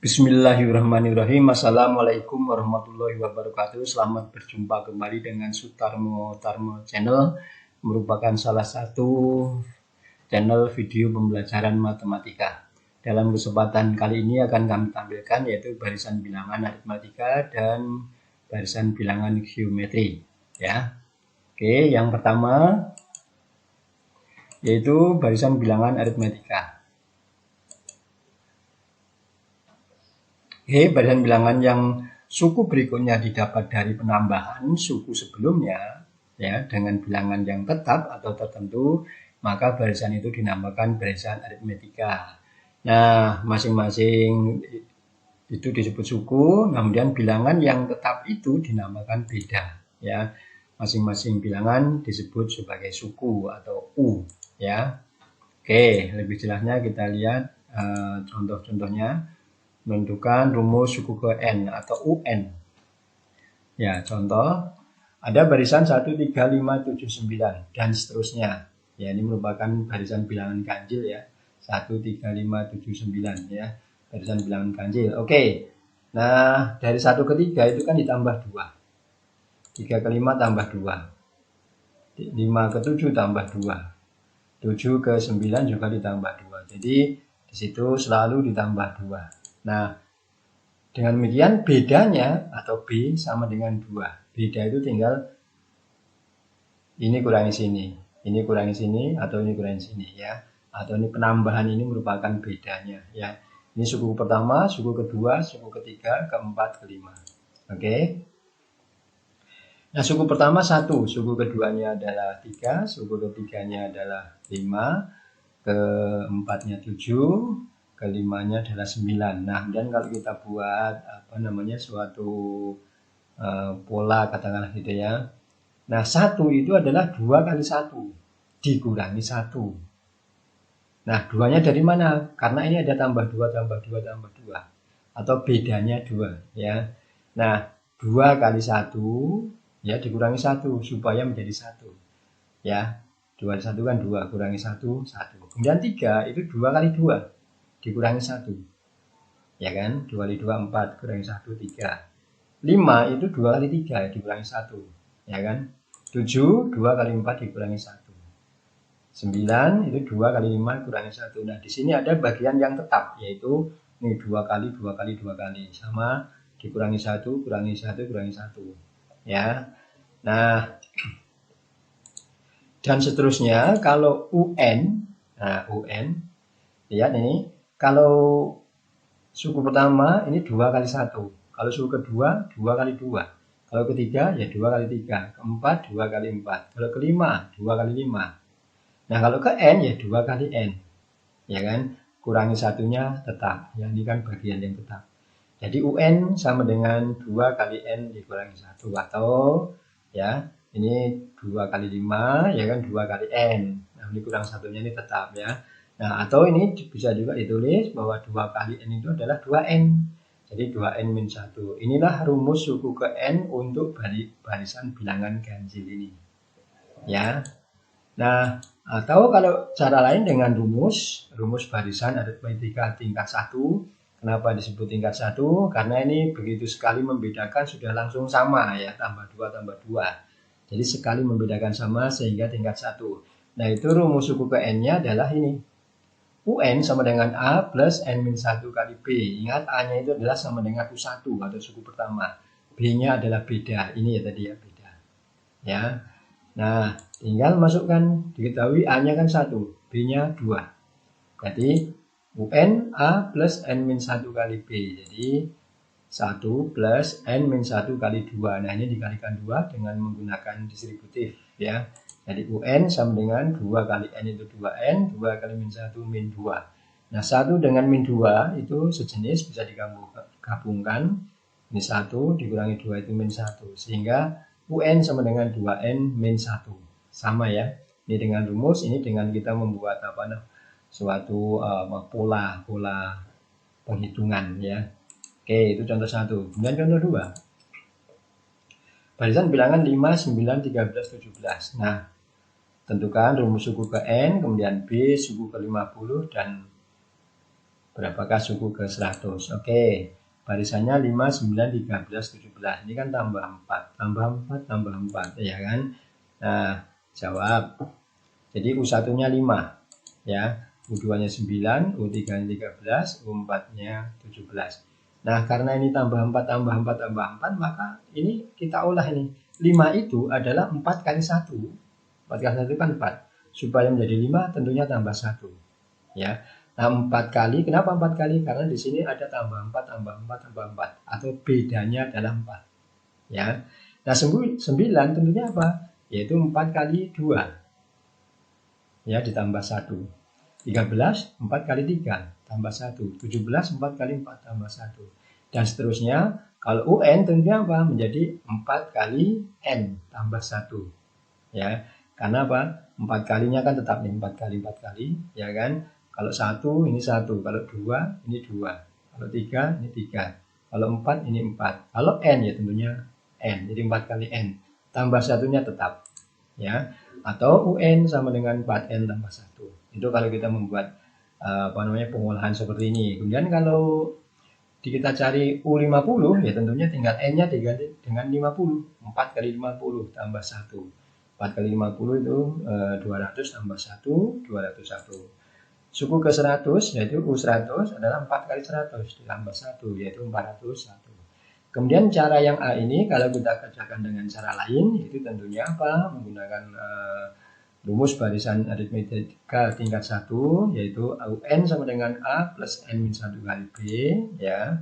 Bismillahirrahmanirrahim. Assalamualaikum warahmatullahi wabarakatuh. Selamat berjumpa kembali dengan Sutarmo Tarmo Channel, merupakan salah satu channel video pembelajaran matematika. Dalam kesempatan kali ini akan kami tampilkan yaitu barisan bilangan aritmatika dan barisan bilangan geometri. Ya, oke. Yang pertama yaitu barisan bilangan aritmatika. Barisan bilangan yang suku berikutnya didapat dari penambahan suku sebelumnya ya dengan bilangan yang tetap atau tertentu, maka barisan itu dinamakan barisan aritmatika. Nah, masing-masing itu disebut suku, kemudian bilangan yang tetap itu dinamakan beda ya. Masing-masing bilangan disebut sebagai suku atau U ya. Oke, lebih jelasnya kita lihat contoh-contohnya. Menentukan rumus suku ke N atau UN. Ya, contoh, ada barisan 1, 3, 5, 7, 9, dan seterusnya. Ya, ini merupakan barisan bilangan ganjil ya. 1, 3, 5, 7, 9 ya. Barisan bilangan ganjil. Oke. Nah, dari 1 ke 3 itu kan ditambah 2. 3 ke 5 tambah 2. 5 ke 7 tambah 2. 7 ke 9 juga ditambah 2. Jadi, di situ selalu ditambah 2. Nah, dengan demikian bedanya atau B sama dengan 2. Beda itu tinggal ini kurangi sini, ini kurangi sini, atau ini kurangi sini ya. Atau ini penambahan ini merupakan bedanya ya. Ini suku pertama, suku kedua, suku ketiga, keempat, kelima. Oke. Nah, suku pertama 1, suku keduanya adalah 3, suku ketiganya adalah 5, keempatnya 7, kelimanya adalah 9. Nah, kemudian kalau kita buat suatu pola katakanlah gitu ya. Nah, 1 itu adalah 2 kali 1 dikurangi 1. Nah, 2-nya dari mana? Karena ini ada tambah 2, tambah 2, tambah 2. Atau bedanya 2 ya. Nah, 2 kali 1 ya dikurangi 1 supaya menjadi 1. Ya, 2 kali 1 kan 2, kurangi 1, 1. Kemudian 3 itu 2 kali 2. Dikurangi 1 ya kan, 2 kali 2 4, kurangi 1 3. 5 itu 2 kali 3 dikurangi 1 ya kan. 7 2 kali 4 dikurangi 1. 9 itu 2 kali 5 kurangi 1. Nah, di sini ada bagian yang tetap yaitu ini 2 kali 2 kali 2 kali sama dikurangi 1 kurangi 1 kurangi 1 ya. Nah, dan seterusnya kalau UN, nah UN lihat ini. Kalau suku pertama ini 2 kali 1. Kalau suku kedua 2 kali 2. Kalau ketiga ya 2 kali 3. Keempat 2 kali 4. Kalau kelima 2 kali 5. Nah, kalau ke N ya 2 kali N. Ya kan? Kurangi satunya tetap. Yang ini kan bagian yang tetap. Jadi UN sama dengan 2 kali N dikurangi 1. Atau ya ini 2 kali 5 ya kan 2 kali N. Nah, ini kurang satunya ini tetap ya. Nah, atau ini bisa juga ditulis bahwa 2 kali N itu adalah 2N. Jadi 2N min 1. Inilah rumus suku ke N untuk barisan bilangan ganjil ini. Ya. Nah, atau kalau cara lain dengan rumus barisan aritmatika tingkat 1. Kenapa disebut tingkat 1? Karena ini begitu sekali membedakan sudah langsung sama ya, tambah 2 tambah 2. Jadi sekali membedakan sama sehingga tingkat 1. Nah, itu rumus suku ke N-nya adalah ini. UN sama dengan A plus N min 1 kali B. Ingat A-nya itu adalah sama dengan U1 atau suku pertama. B-nya adalah beda. Ini ya tadi ya beda. Ya. Nah, tinggal masukkan. Diketahui A-nya kan 1, B-nya 2. Jadi UN A plus N min 1 kali B. Jadi 1 plus N min 1 kali 2. Nah, ini dikalikan 2 dengan menggunakan distributif ya. Jadi UN sama dengan 2 kali N itu 2N, 2 kali min 1 min 2. Nah, 1 dengan min 2 itu sejenis bisa digabungkan. Ini 1 dikurangi 2 itu min 1. Sehingga UN sama dengan 2N min 1. Sama ya. Ini dengan rumus, ini dengan kita membuat suatu pola penghitungan ya. Oke, itu contoh 1. Kemudian contoh 2. Barisan bilangan 5, 9, 13, 17. Nah, tentukan rumus suku ke N, kemudian B suku ke 50 dan Berapakah suku ke 100? Oke, barisannya 5, 9, 13, 17. Ini kan tambah 4, tambah 4, tambah 4, ya kan? Nah, jawab. Jadi U1-nya 5, ya. U2-nya 9, U3-nya 13, U4-nya 17. Nah, karena ini tambah 4, tambah 4, tambah 4, maka ini kita olah ini. 5 itu adalah 4 kali 1. 4 kali 1 kan 4. Supaya menjadi 5 tentunya tambah 1. Ya. Nah, 4 kali, kenapa 4 kali? Karena di sini ada tambah 4, tambah 4, tambah 4. Atau bedanya adalah 4. Ya. Nah, 9 tentunya apa? Yaitu 4 kali 2. Ya, ditambah 1. 13, 4 kali 3, tambah 1. 17, 4 kali 4, tambah 1. Dan seterusnya, kalau UN tentunya apa? Menjadi 4 kali N, tambah 1. Ya, karena apa? 4 kalinya kan tetap nih, 4 kali 4 kali, ya kan? Kalau 1, ini 1. Kalau 2, ini 2. Kalau 3, ini 3. Kalau 4, ini 4. Kalau N, ya tentunya N. Jadi 4 kali N. Tambah satunya tetap. Ya, atau UN sama dengan 4N tambah 1. Itu kalau kita membuat pengolahan seperti ini. Kemudian kalau kita cari U50, ya tentunya tinggal N-nya diganti dengan 50. 4 kali 50 tambah 1. 4 kali 50 itu 200 tambah 1, 201. Suku ke 100, yaitu U100 adalah 4 kali 100 ditambah 1, yaitu 401. Kemudian cara yang A ini kalau kita kerjakan dengan cara lain, itu tentunya apa? Menggunakan rumus barisan aritmetika tingkat 1, yaitu UN sama dengan A plus N-1 kali B, ya.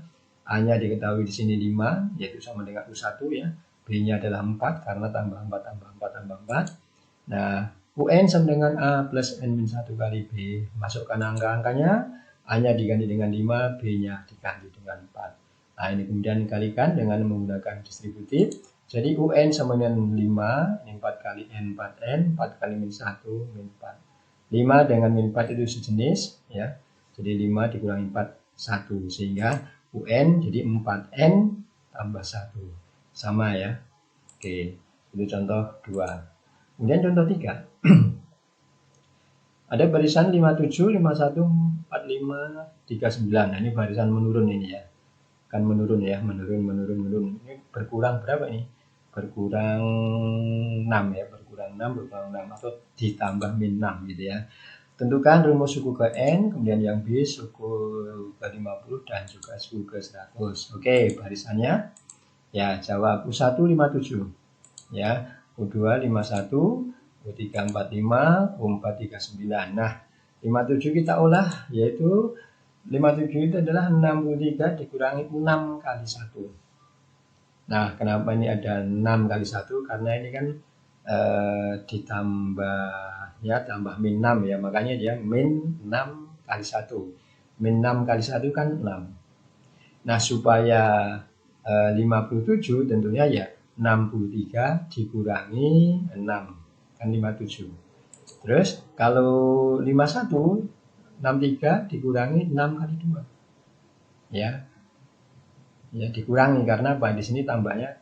A-nya diketahui di sini 5, yaitu sama dengan U1, ya. B-nya adalah 4 karena tambah 4, tambah 4, tambah 4. Nah, UN sama dengan A plus N-1 kali B. Masukkan angka-angkanya, A-nya diganti dengan 5, B-nya diganti dengan 4. Nah, ini kemudian dikalikan dengan menggunakan distributif. Jadi UN sama dengan 5, ini 4 kali N, 4N, 4 kali min 1, min 4. 5 dengan min 4 itu sejenis, ya. Jadi 5 dikurangi 4, 1. Sehingga UN jadi 4N tambah 1. Sama ya. Oke, itu contoh 2. Kemudian contoh 3. Ada barisan 57, 51, 45, 39. Nah, ini barisan menurun ini ya. Kan menurun ya, menurun. Ini berkurang berapa ini? Berkurang 6 ya, berkurang 6 atau ditambah min 6 gitu ya. Tentukan rumus suku ke N, kemudian yang B suku ke 50 dan juga suku ke 100. Oke, barisannya ya jawab U1 57 ya, U2 51, U3 45, U4 39. Nah, 57 kita olah yaitu 57 itu adalah 63 dikurangi 6 kali 1. Nah, kenapa ini ada 6 kali 1? Karena ini kan ditambah ya, tambah min 6 ya. Makanya dia min 6 kali 1. Min 6 kali 1 kan 6. Nah, supaya 57 tentunya ya 63 dikurangi 6. Kan 57. Terus kalau 51, 63 dikurangi 6 kali 2. Ya, dikurangi karena apa? Di sini tambahnya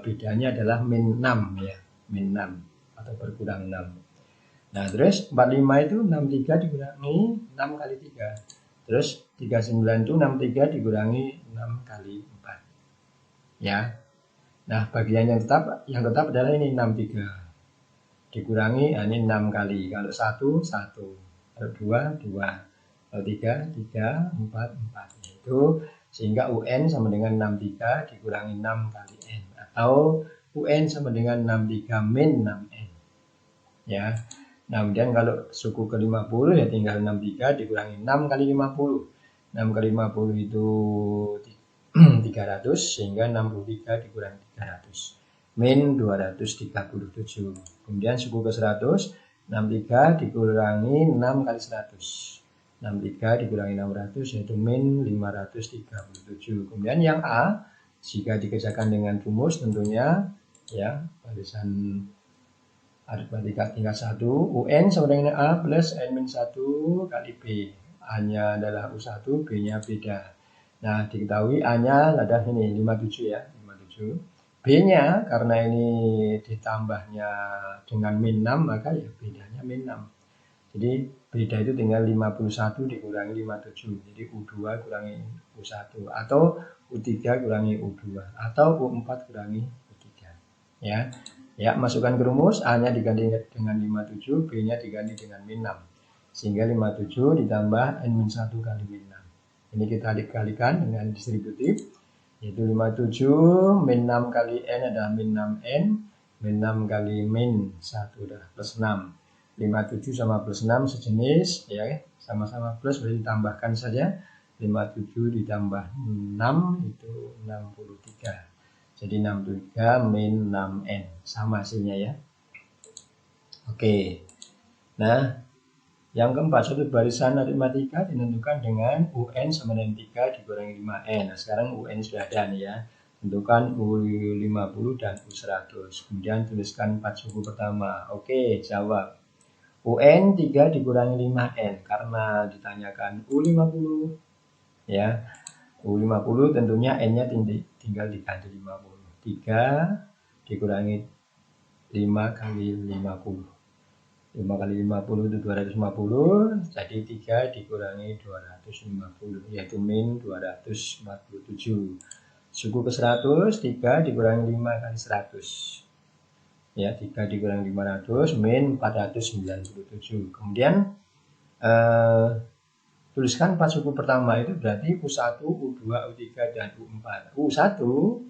bedanya adalah min 6 ya, min 6 atau berkurang 6. Nah, terus 45 itu 63 dikurangi 6 kali 3. Terus 39 itu 63 dikurangi 6 kali 4. Ya. Nah, bagian yang tetap adalah ini 63. Dikurangi ini 6 kali. Kalau 1, 1. Kalau 2, 2. Kalau 3, 3, 4, 4. Itu sehingga UN sama dengan 63 dikurangi 6 kali N. Atau UN sama dengan 63 min 6N. Ya. Nah, kemudian kalau suku ke 50 ya tinggal 63 dikurangi 6 kali 50. 6 kali 50 itu 300, sehingga 63 dikurangi 300. Min 237. Kemudian suku ke 100, 63 dikurangi 6 kali 100. 63 dikurangi 600 yaitu min 537. Kemudian yang A, jika dikerjakan dengan rumus tentunya ya, barisan aritmetika tingkat 1, UN sama dengan A plus N-1 kali B. A-nya adalah U1, B-nya beda. Nah, diketahui A-nya adalah ini 57 ya, 57. B-nya karena ini ditambahnya dengan min 6 maka ya bedanya min 6. Jadi beda itu tinggal 51 dikurangi 57. Jadi U2 kurangi U1 atau U3 kurangi U2 atau U4 kurangi U3. Ya. Ya, masukkan ke rumus, A-nya diganti dengan 57, B-nya diganti dengan min 6. Sehingga 57 ditambah N-1 kali min 6. Ini kita dikalikan dengan distributif, yaitu 57 min 6 kali N adalah min 6N, min 6 kali min 1 adalah plus 6. 57 sama plus 6 sejenis, ya, sama-sama plus, berarti ditambahkan saja. 57 ditambah 6 itu 63. Jadi 63 min 6N. Sama hasilnya ya. Oke. Nah, yang keempat, suatu barisan aritmatika ditentukan dengan UN sama dengan 3 dikurangi 5N. Nah, sekarang UN sudah ada nih ya. Tentukan U50 dan U100. Kemudian tuliskan 4 suku pertama. Oke, jawab. UN 3 dikurangi 5N. Karena ditanyakan U50. Ya. U50 tentunya N-nya tinggal diganti 50. 3 dikurangi 5 kali 50. 5 kali 50 itu 250, jadi 3 dikurangi 250, yaitu min 247. Suku ke 100, 3 dikurangi 5 kali 100. Ya, 3 dikurangi 500, min 497. Kemudian tuliskan 4 suku pertama itu berarti U1, U2, U3, dan U4. U1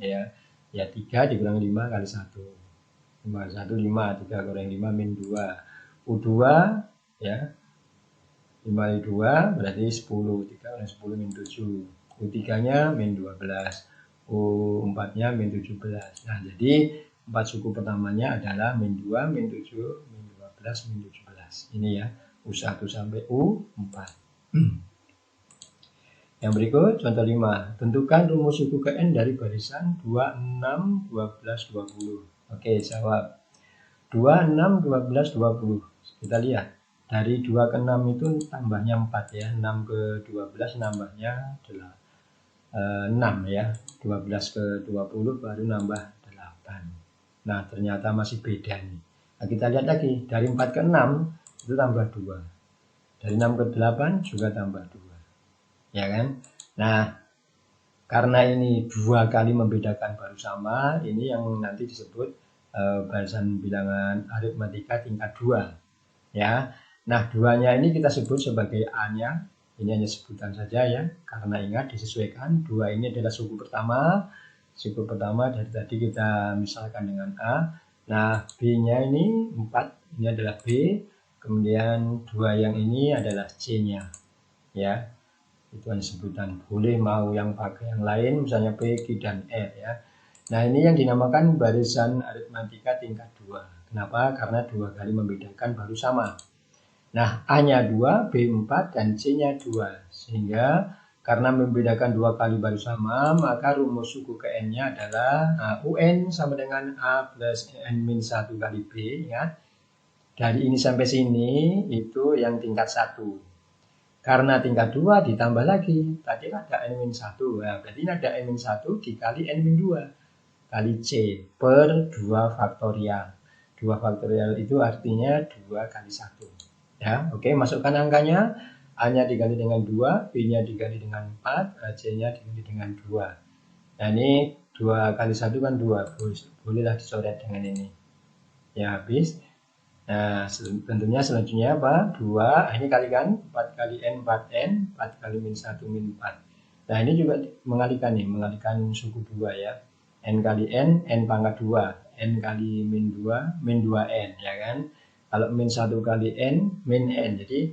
ya 3 dikurangi 5 kali 1. 5 kali 1, 5. 3 kurangi 5, min 2. U2 ya 5 kali 2 berarti 10. 3 kurangi 10, min 7. U3-nya min 12. U4-nya min 17. Nah, jadi 4 suku pertamanya adalah min 2, min 7, min 12, min 17. Ini ya, U1 sampai U4. Yang berikut, contoh 5. Tentukan rumus suku ke N dari barisan 2, 6, 12, 20. Oke, jawab. 2, 6, 12, 20. Kita lihat. Dari 2 ke 6 itu tambahnya 4 ya. 6 ke 12 nambahnya adalah 6 ya. 12 ke 20 baru nambah 8. Nah, ternyata masih beda nih. Nah, kita lihat lagi. Dari 4 ke 6 itu tambah 2. Dari 6 ke 8 juga tambah 2. Ya kan? Nah, karena ini 2 kali membedakan baru sama, ini yang nanti disebut barisan bilangan aritmatika tingkat 2. Ya. Nah, 2-nya ini kita sebut sebagai A-nya. Ini hanya sebutan saja ya, karena ingat disesuaikan. 2 ini adalah suku pertama. Suku pertama dari tadi kita misalkan dengan A. Nah, B-nya ini 4, ini adalah B. Kemudian 2 yang ini adalah C-nya. Ya, itu hanya sebutan. Boleh mau yang pakai yang lain, misalnya P, Q, dan R ya. Nah, ini yang dinamakan barisan aritmatika tingkat 2. Kenapa? Karena 2 kali membedakan baru sama. Nah, A-nya 2, B 4, dan C-nya 2. Sehingga karena membedakan 2 kali baru sama, maka rumus suku ke N-nya adalah UN sama dengan A plus N-1 kali B. Ya. Dari ini sampai sini itu yang tingkat 1. Karena tingkat 2 ditambah lagi. Tadi ada N-1. Nah, berarti ini ada N-1 dikali N-2 kali C per 2 faktorial. 2 faktorial itu artinya 2 kali 1. Ya, oke, masukkan angkanya. A-nya diganti dengan 2, B-nya diganti dengan 4, C-nya diganti dengan 2. Nah, ini 2 kali 1 kan 2. Bolehlah dicoret dengan ini. Ya, habis. Nah, tentunya selanjutnya apa? 2, ini kalikan 4 kali N, 4N, 4 kali min 1, min 4. Nah, ini juga mengalihkan nih, mengalihkan suku 2 ya. N kali N, N pangkat 2. N kali min 2, min 2N, ya kan? Kalau min 1 kali N, min N. Jadi,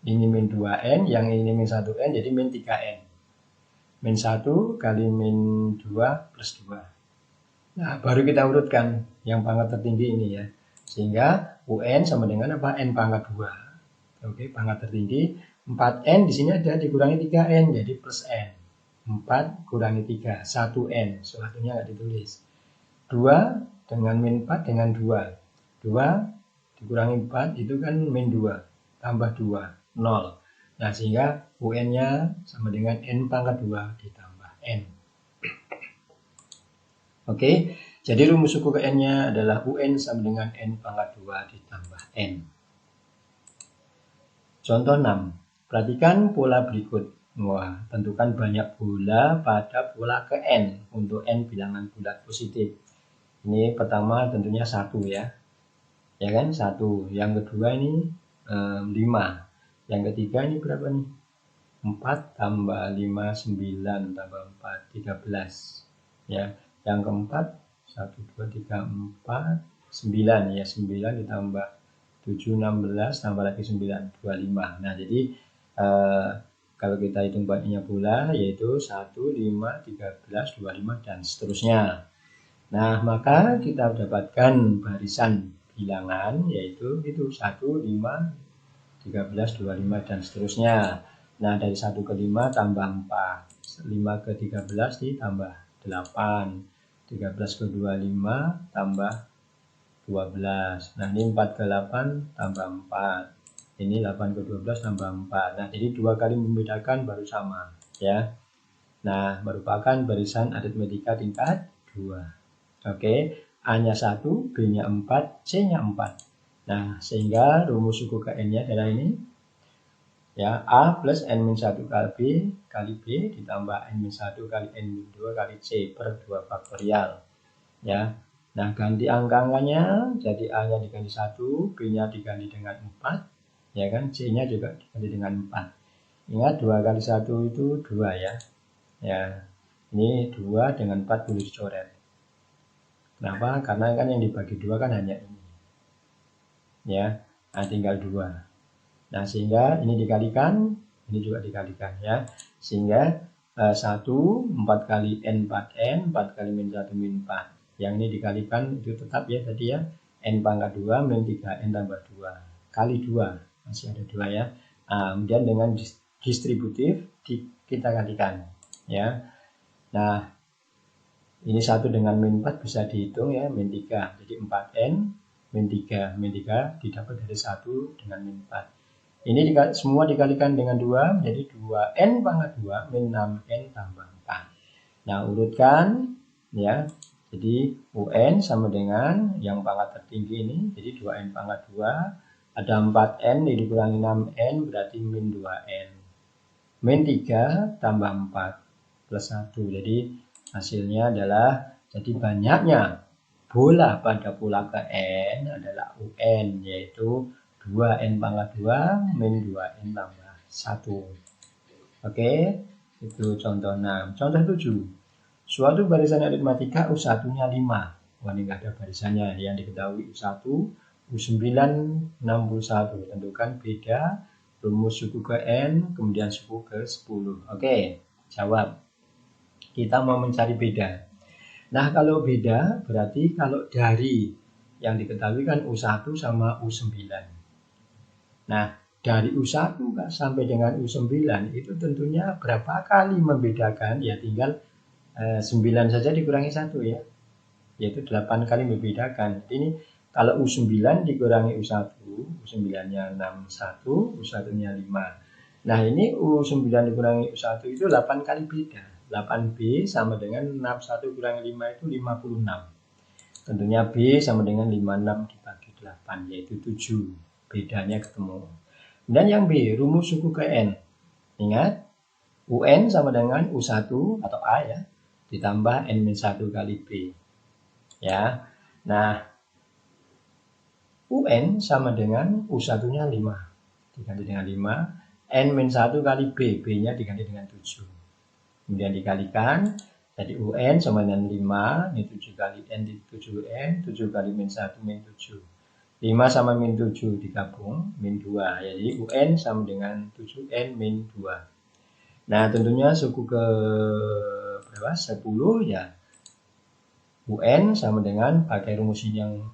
ini min 2N, yang ini min 1N, jadi min 3N. Min 1 kali min 2 plus 2. Nah, baru kita urutkan yang pangkat tertinggi ini ya. Sehingga UN sama dengan apa? N pangkat 2. Oke, pangkat tertinggi. 4N di sini ada dikurangi 3N, jadi plus N. 4 kurangi 3, 1N. Selanjutnya nggak ditulis. 2 dengan min 4 dengan 2. 2 dikurangi 4 itu kan min 2. Tambah 2, 0. Nah, sehingga UN-nya sama dengan N pangkat 2 ditambah N. Oke, jadi rumus suku ke N-nya adalah UN sama dengan N pangkat 2 ditambah N. Contoh 6. Perhatikan pola berikut. Wah, tentukan banyak bola pada pola ke N untuk N bilangan bulat positif. Ini pertama tentunya 1 ya. Ya kan? 1. Yang kedua ini 5. Yang ketiga ini berapa nih? 4 tambah 5, 9 tambah 4, 13. Ya. Yang keempat 1, 2, 3, 4, 9 ya. 9 ditambah 7, 16 tambah lagi 9, 25. Nah, jadi kalau kita hitung banyaknya bola yaitu 1, 5, 13, 25 dan seterusnya. Nah, maka kita dapatkan barisan bilangan yaitu itu 1, 5, 13, 25 dan seterusnya. Nah, dari 1 ke 5 tambah 4, 5 ke 13 ditambah 8, 13 ke 25 tambah 12. Nah, ini 4 ke 8 tambah 4. Ini 8 ke 12 tambah 4. Nah, jadi 2 kali membedakan baru sama ya. Nah, merupakan barisan aritmetika tingkat 2. Oke, A-nya 1, B-nya 4, C-nya 4. Nah, sehingga rumus suku ke N-nya adalah ini. Ya, A plus N-1 kali B ditambah N-1 kali N-2 kali C per 2 faktorial. Ya. Nah, ganti angka-angkanya, jadi A-nya diganti 1, B-nya diganti dengan 4, ya kan, C-nya juga diganti dengan 4. Ingat 2 kali 1 itu 2 ya. Ya, ini 2 dengan 4 boleh dicoret. Kenapa? Karena kan yang dibagi 2 kan hanya ini. Ya, nah, tinggal 2. Nah, sehingga ini dikalikan, ini juga dikalikan ya. Sehingga 1, 4 kali N 4N, 4 kali min 1 min 4. Yang ini dikalikan itu tetap ya tadi ya. N pangkat 2 min 3N tambah 2. Kali 2. Masih ada 2 ya. Nah, kemudian dengan distributif kita kalikan. Ya. Nah, ini 1 dengan min 4 bisa dihitung ya. Min 3. Jadi 4N min 3. Min 3 didapat dari 1 dengan min 4. Ini semua dikalikan dengan 2 menjadi 2N pangkat 2 min 6N tambah 4. Nah, urutkan ya. Jadi UN sama dengan yang pangkat tertinggi ini, jadi 2N pangkat 2. Ada 4N dikurangi 6N berarti min 2N. Min 3 tambah 4 plus 1. Jadi hasilnya adalah, jadi banyaknya bola pada pola ke N adalah UN, yaitu 2N pangkat 2 min 2N tambah 1. Oke, itu contoh 6. Contoh 7. Suatu barisan aritmatika U1-nya 5. Wah, ini nggak ada barisannya. Yang diketahui U1, U9, 61. Tentukan beda rumus suku ke N, kemudian suku ke 10. Oke, jawab. Kita mau mencari beda. Nah, kalau beda berarti kalau dari yang diketahui kan U1 sama U9. Nah, dari U1 sampai dengan U9 itu tentunya berapa kali membedakan, ya tinggal 9 saja dikurangi 1 ya, yaitu 8 kali membedakan. Ini kalau U9 dikurangi U1, U9-nya 61, U1-nya 5. Nah, ini U9 dikurangi U1 itu 8 kali beda. 8B sama dengan 61 kurangi 5 itu 56. Tentunya B sama dengan 56 dibagi 8, yaitu 7. Bedanya ketemu. Dan yang B, rumus suku ke N. Ingat, UN sama dengan U1 atau A ya, ditambah N-1 kali B. Ya. Nah, UN sama dengan U1-nya 5. Diganti dengan 5. N-1 kali B. B-nya diganti dengan 7. Kemudian dikalikan. Jadi UN sama dengan 5. Ini 7 kali N di 7N. 7 kali min 1 min 7. 5 sama min 7 digabung. Min 2. Jadi UN sama dengan 7N min 2. Nah, tentunya suku ke berapa? 10 ya. UN sama dengan pakai rumus yang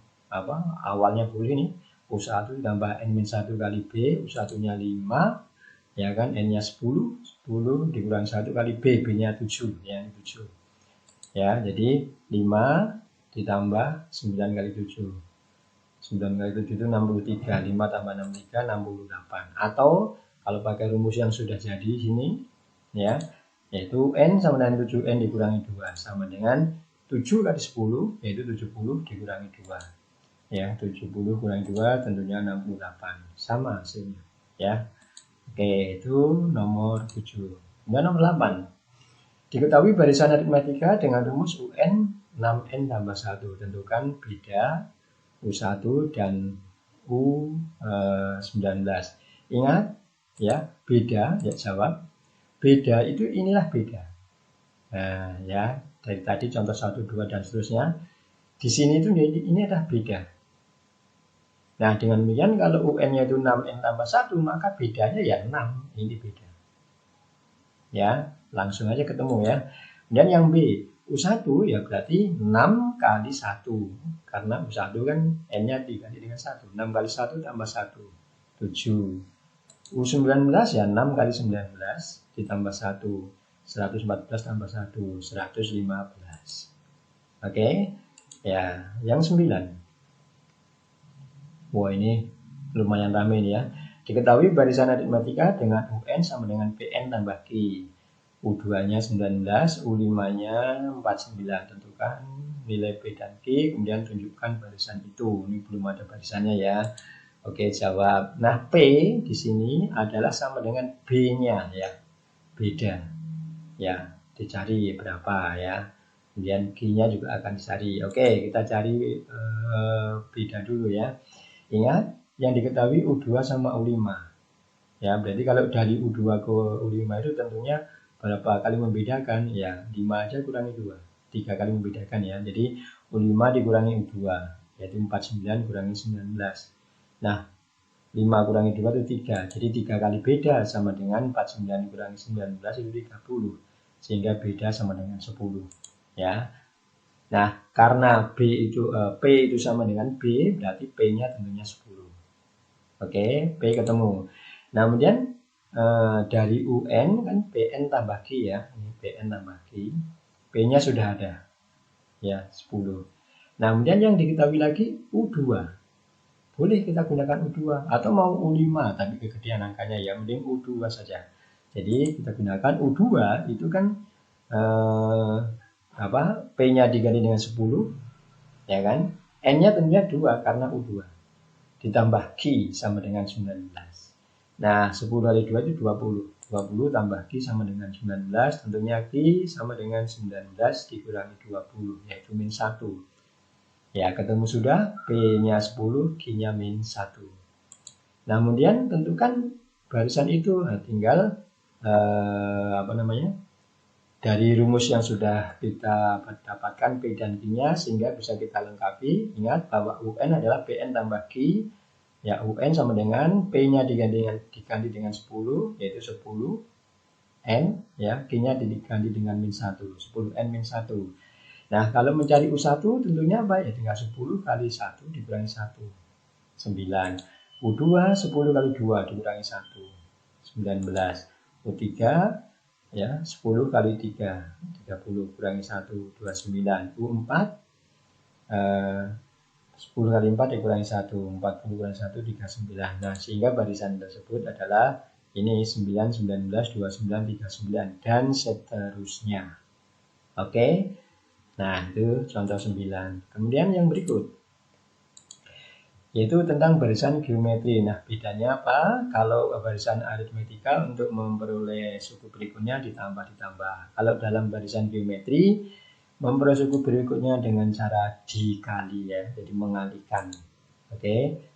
awalnya boleh nih. U1 tambah N-1 kali B, U1-nya 5, ya kan, N-nya 10, 10 dikurang 1 kali B, B-nya 7, ya, 7. Ya, jadi 5 ditambah 9 kali 7. 9 kali 7 itu 63, 5 tambah 63, 68. Atau kalau pakai rumus yang sudah jadi sini, ya, yaitu N sama dengan 7N dikurangi 2 sama dengan 7 kali 10, yaitu 70 dikurangi 2. Ya, 70 kurangi 2 tentunya 68. Sama hasilnya. Ya. Oke, itu nomor 7. Kemudian nomor 8. Diketahui barisan aritmatika dengan rumus UN 6N tambah 1. Tentukan beda U1 dan U19. Ingat ya, beda ya jawab. Beda itu inilah beda. Nah, ya, dari tadi contoh 1, 2 dan seterusnya. Di sini itu ini adalah beda. Nah, dengan demikian kalau UN-nya itu 6N tambah 1, maka bedanya ya 6. Ini beda. Ya, langsung aja ketemu ya. Dan yang B, U1 ya berarti 6 kali 1. Karena U1 kan N-nya diganti dengan 1. 6 kali 1 tambah 1. 7. U19 ya 6 kali 19 ditambah 1. 114 tambah 1. 115. Oke. Ya, yang 9. Wah, ini lumayan ramai nih ya. Diketahui barisan aritmatika dengan UN sama dengan PN tambah Q. U2-nya 19, U5-nya 49. Tentukan nilai P dan Q, kemudian tunjukkan barisan itu. Ini belum ada barisannya ya. Oke, jawab. Nah, P di sini adalah sama dengan B-nya ya. Beda. Ya, dicari berapa ya. Kemudian Q-nya juga akan dicari. Oke, kita cari beda dulu ya. Ingat, yang diketahui U2 sama U5. Ya, berarti kalau dari U2 ke U5 itu tentunya berapa kali membedakan? Ya, 5 aja kurangi 2. 3 kali membedakan ya. Jadi U5 dikurangi U2, yaitu 49 kurangi 19. Nah, 5 kurangi 2 itu 3. Jadi 3 kali beda sama dengan 49 kurangi 19 itu 30. Sehingga beda sama dengan 10. Ya. Nah, karena P itu sama dengan B, berarti P-nya tentunya 10. Oke, P ketemu. Nah, kemudian dari UN kan PN tambah Q ya. Ini PN tambah Q. P-nya sudah ada. Ya, 10. Nah, kemudian yang diketahui lagi U2. Boleh kita gunakan U2 atau mau U5 tapi kegedean angkanya ya, mending U2 saja. Jadi kita gunakan U2 itu kan P-nya diganti dengan 10 ya kan. N-nya tentunya 2 karena U2. Ditambah Q sama dengan 19. Nah, 10 kali 2 itu 20. 20 tambah Q sama dengan 19. Tentunya Q sama dengan 19 dikurangi 20, yaitu min 1. Ya, ketemu sudah. P-nya 10, Q-nya min 1. Nah, kemudian tentukan barisan itu. Nah, tinggal dari rumus yang sudah kita dapatkan P dan Q-nya sehingga bisa kita lengkapi. Ingat bahwa UN adalah PN tambah Q. Ya, UN sama dengan P-nya diganti dengan 10, yaitu 10 N, ya, Q-nya diganti dengan min 1, 10 N min 1. Nah, kalau mencari U1 tentunya apa? Ya, tinggal 10 kali 1 dikurangi 1, 9. U2, 10 kali 2 dikurangi 1, 19. U3, ya, 10 kali 3, 30 kurangi 1, 29. U4, 10 kali 4 dikurangi 1, 40 kurangi 1, 39. Nah, sehingga barisan tersebut adalah ini 9, 19, 29, 39, dan seterusnya. Oke, nah itu contoh 9. Kemudian yang berikut, yaitu tentang barisan geometri. Nah, bedanya apa? Kalau barisan aritmetika untuk memperoleh suku berikutnya ditambah. Kalau dalam barisan geometri, memperoleh suku berikutnya dengan cara dikali ya, jadi mengalikan. Oke.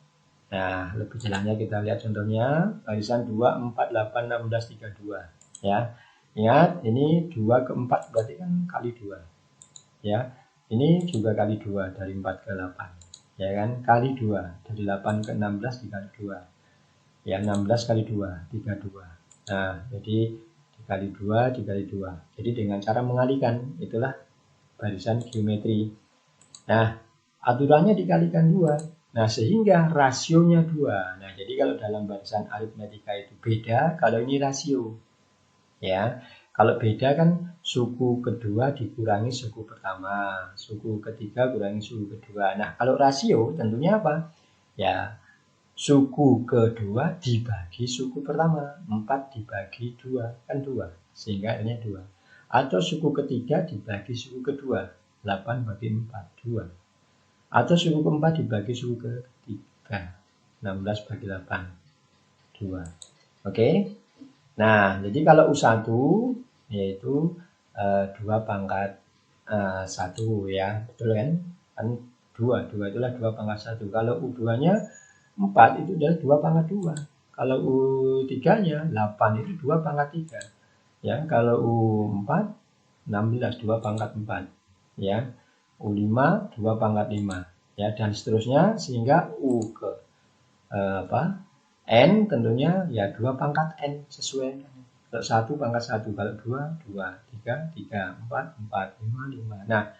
Nah, lebih jelasnya kita lihat contohnya barisan 2, 4, 8, 16, 32 ya. Ingat, ini 2 ke 4 berarti kan kali 2. Ya. Ini juga kali 2 dari 4 ke 8. Ya kan? Kali 2 dari 8 ke 16 dikali 2. Ya, 16 kali 2, 32. Nah, jadi dikali 2 dikali 2. Jadi dengan cara mengalikan itulah barisan geometri. Nah, aturannya dikalikan 2. Nah, sehingga rasionya 2. Nah, jadi kalau dalam barisan aritmetika itu beda, kalau ini rasio. Ya, kalau beda kan suku kedua dikurangi suku pertama, suku ketiga kurangi suku kedua. Nah, kalau rasio tentunya apa? Ya, suku kedua dibagi suku pertama. 4 dibagi 2, kan 2. Sehingga ini 2. Atau suku ketiga dibagi suku kedua. 8 bagi 4, 2. Atau suku keempat dibagi suku ketiga. 16 bagi 8, 2. Oke. Nah, jadi kalau U1 yaitu 2/1 ya, betul kan? Kan 2 itulah 2/1. Kalau U2-nya 4 itu adalah 2/2. Kalau U3-nya 8 itu 2/3. Ya, kalau U4 16 2/4. Ya. U5 2/5. Ya, dan seterusnya sehingga U ke N tentunya ya 2/N sesuai. Kalau 1/1, kalau 2, 2, 3, 3, 4, 4, 5, 5. Nah,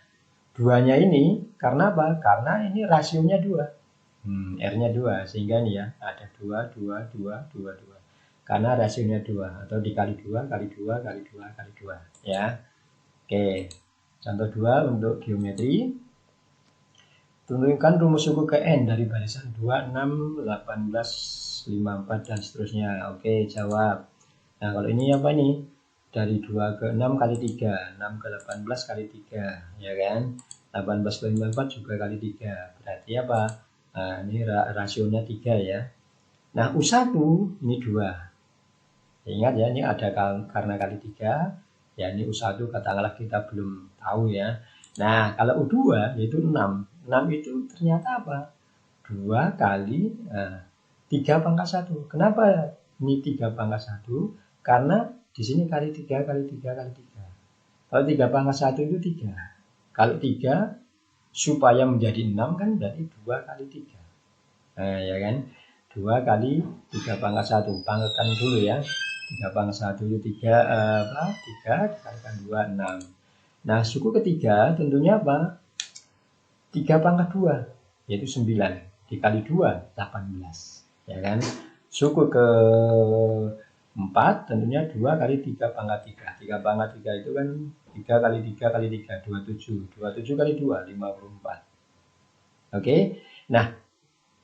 2-nya ini karena apa? Karena ini rasionya 2. R-nya 2, sehingga ini ya ada 2, 2, 2, 2, 2. Karena rasionya 2, atau dikali 2, kali 2, kali 2, kali 2. Ya. Oke, contoh 2 untuk geometri. Tentukan rumus suku ke N dari barisan 2, 6, 18, 54, dan seterusnya. Oke, jawab. Nah, kalau ini apa nih? Dari 2 ke 6 kali 3, 6 ke 18 kali 3, ya kan? 18 ke 54 juga kali 3. Berarti apa? Nah, ini rasionya 3 ya. Nah, U1 ini 2. Ingat ya, ini ada karena kali 3. Ya, ini U1 katakanlah kita belum tahu ya. Nah, kalau U2 yaitu 6. 6 itu ternyata apa? 2 kali 3/1. Kenapa ini 3/1? Karena di sini kali 3 kali 3 kali 3. Kalau 3/1 itu 3. Kalau 3 supaya menjadi 6 kan berarti 2 kali 3. Nah, ya kan? 2 kali 3/1. Pangkatkan dulu ya. 3/1 itu 3 3 dikalikan 2 6. Nah, suku ketiga tentunya apa? 3/2 yaitu 9 dikali 2 18, ya kan? Suku ke 4 tentunya 2 kali 3/3. 3/3 itu kan 3 kali 3 kali 3 27. 27 kali 2 54. Oke. Nah,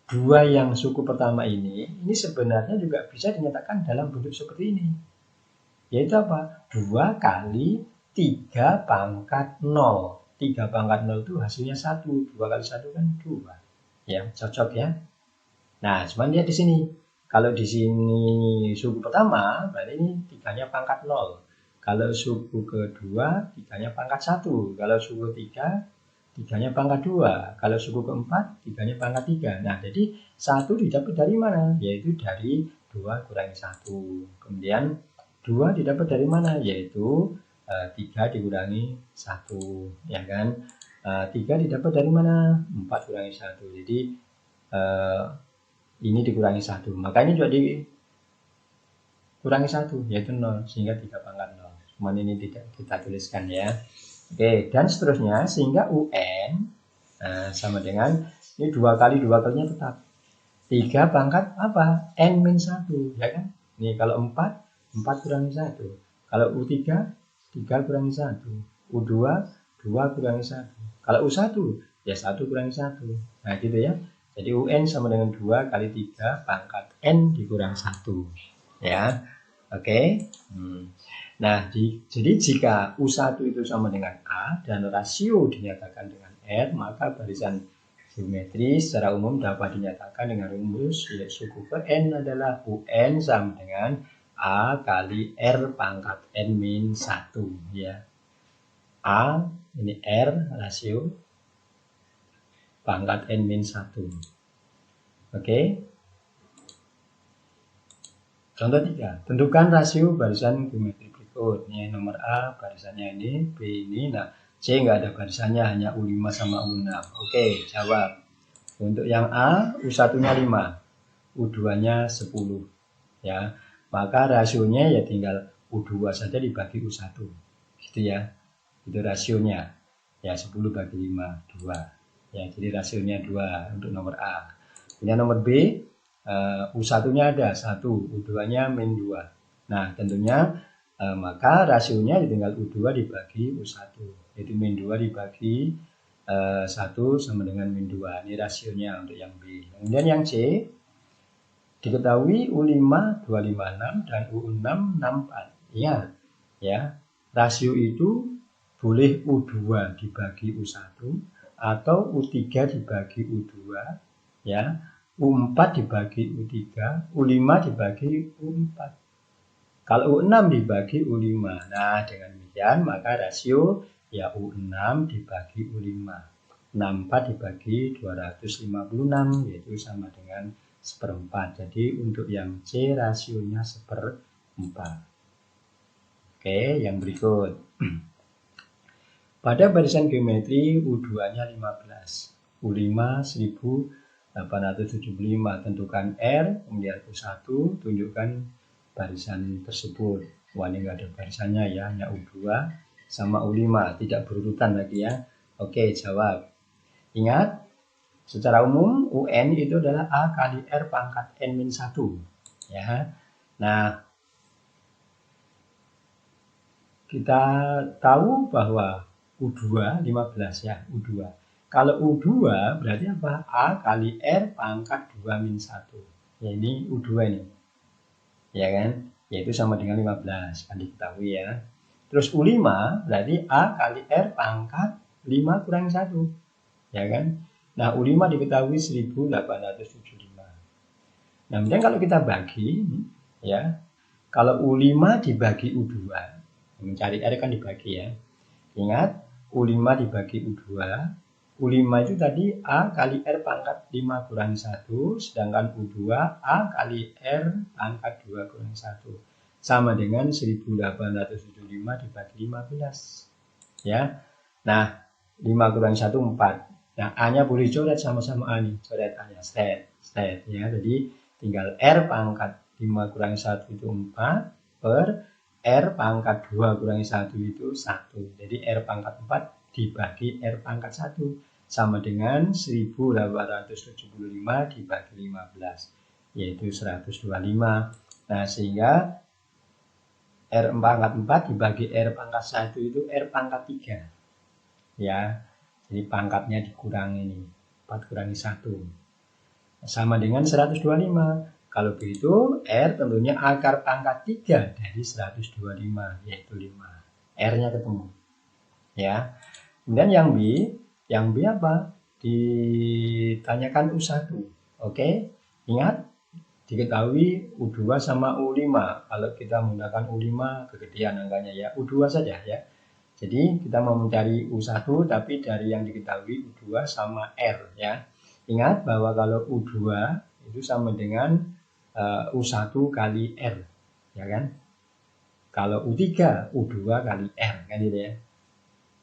2 yang suku pertama ini sebenarnya juga bisa dinyatakan dalam bentuk seperti ini. Yaitu apa? 2 kali 3/0. 3/0 itu hasilnya 1. 2 kali 1 kan 2. Ya, cocok ya. Nah, cuman lihat di sini. Kalau di sini suku pertama, berarti ini 3-nya pangkat 0. Kalau suku kedua, 3-nya pangkat 1. Kalau suku ketiga, 3-nya pangkat 2. Kalau suku keempat, 3-nya pangkat 3. Nah, jadi 1 didapat dari mana? Yaitu dari 2 kurangi 1. Kemudian 2 didapat dari mana? Yaitu 3 dikurangi 1. Ya kan? 3 didapat dari mana? 4 kurangi 1. Jadi ini dikurangi 1. Maka ini juga dikurangi 1, yaitu 0. Sehingga 3/0. Cuman ini tidak kita tuliskan ya. Oke, dan seterusnya. Sehingga UN sama dengan ini 2 kali 2 kalinya tetap 3 pangkat apa? N-1, ya kan? Ini kalau 4, 4 kurangi 1. Kalau U3, 3 kurangi 1. U2, 2 kurangi 1. Kalau U1, ya 1 kurangi 1. Nah, gitu ya. Jadi UN sama dengan 2 kali 3 pangkat N dikurang 1. Ya, oke. Nah, jadi jika U1 itu sama dengan A dan rasio dinyatakan dengan R, maka barisan geometri secara umum dapat dinyatakan dengan rumus yaitu suku ke N adalah UN sama dengan A kali R pangkat N-1. Ya. A, ini R rasio pangkat N-1. Oke. Contoh 3. Tentukan rasio barisan geometri berikut. Ini nomor A, barisannya ini, B ini. Nah, C nggak ada barisannya, hanya U5 sama U6. Oke, jawab. Untuk yang A, U1-nya 5, U2-nya 10. Ya, maka rasionya ya tinggal U2 saja dibagi U1. Gitu ya. Itu rasionya. Ya, 10 bagi 5, 2. Ya, jadi rasionya 2 untuk nomor A. Kemudian nomor B, U1-nya ada 1, U2-nya min 2. Nah, tentunya maka rasionya tinggal U2 dibagi U1. Yaitu min 2 dibagi 1 sama dengan min 2. Ini rasionya untuk yang B. Kemudian yang C, diketahui U5 256 dan U6 64. Ingat ya, rasio itu boleh U2 dibagi U1 atau U3 dibagi U2 ya. U4 dibagi U3, U5 dibagi U4. Kalau U6 dibagi U5. Nah, dengan demikian maka rasio ya U6 dibagi U5. 64 dibagi 256 yaitu sama dengan 1/4. Jadi untuk yang C rasionya 1/4. Oke, yang berikut. Pada barisan geometri U2-nya 15, U5 1875, tentukan R, kemudian U1, tunjukkan barisan tersebut. Wah, ini nggak ada barisannya ya, hanya U2 sama U5, tidak berurutan lagi ya. Oke, jawab. Ingat, secara umum UN itu adalah A kali R pangkat N-1 ya. Nah, kita tahu bahwa U2 15 ya, U2. Kalau U2 berarti apa? A kali R pangkat 2-1. Ya, ini U2 ini. Ya kan? Yaitu sama dengan 15, kan diketahui ya. Terus U5 berarti A kali R pangkat 5 kurang 1. Ya kan? Nah, U5 diketahui 1875. Nah, kemudian kalau kita bagi ya, kalau U5 dibagi U2, mencari R kan dibagi ya. Ingat, U5 dibagi U2, U5 itu tadi A kali R pangkat 5 kurang 1, sedangkan U2 A kali R pangkat 2 kurang 1. Sama dengan 1875 dibagi 15. Ya. Nah, 5 kurang 1, 4. Nah, A-nya boleh coret sama-sama A nih. Coret A-nya, stat. Ya, jadi tinggal R pangkat 5 kurang 1 itu 4 per R pangkat 2 kurangi 1 itu 1. Jadi R pangkat 4 dibagi R pangkat 1. Sama dengan 1875 dibagi 15. Yaitu 125. Nah, sehingga R pangkat 4 dibagi R pangkat 1 itu R pangkat 3. Ya, jadi pangkatnya dikurangi ini. 4 kurangi 1. Sama dengan 125. Kalau begitu, R tentunya akar pangkat 3 dari 125, yaitu 5. R-nya ketemu. Ya. Kemudian yang B apa? Ditanyakan U1. Oke, ingat, diketahui U2 sama U5. Kalau kita menggunakan U5, kegedean angkanya ya, U2 saja ya. Jadi kita mau mencari U1, tapi dari yang diketahui U2 sama R ya. Ingat bahwa kalau U2 itu sama dengan U1 kali R, ya kan? Kalau U3, U2 kali R, kan gitu ya.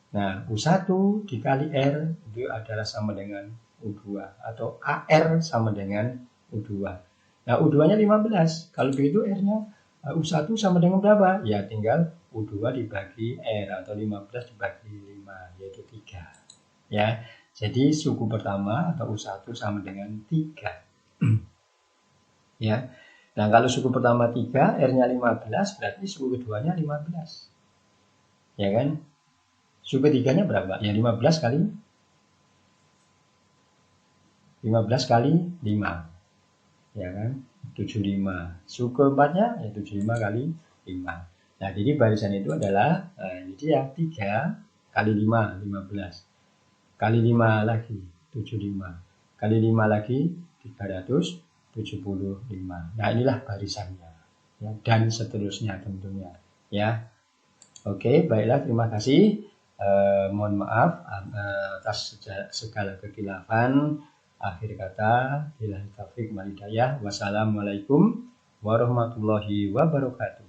Nah, U1 dikali R itu adalah sama dengan U2, atau AR sama dengan U2. Nah, U2-nya 15, kalau begitu R-nya U1 sama dengan berapa? Ya, tinggal U2 dibagi R, atau 15 dibagi 5, yaitu 3. Ya, jadi suku pertama atau U1 sama dengan 3. Ya. Nah, kalau suku pertama 3, R-nya 15, berarti suku keduanya 15. Ya kan? Suku ketiganya berapa? Ya 15 kali 5. Ya kan? 75. Suku keempatnya ya 75 kali 5. Nah, jadi barisan itu adalah ini dia 3 kali 5, 15. Kali 5 lagi 75. Kali 5 lagi 375. Nah, inilah barisannya ya, dan seterusnya tentunya ya. Oke, baiklah, terima kasih. Mohon maaf atas segala kekilafan. Akhir kata, billahi taufiq wal hidayah. Wassalamualaikum warahmatullahi wabarakatuh.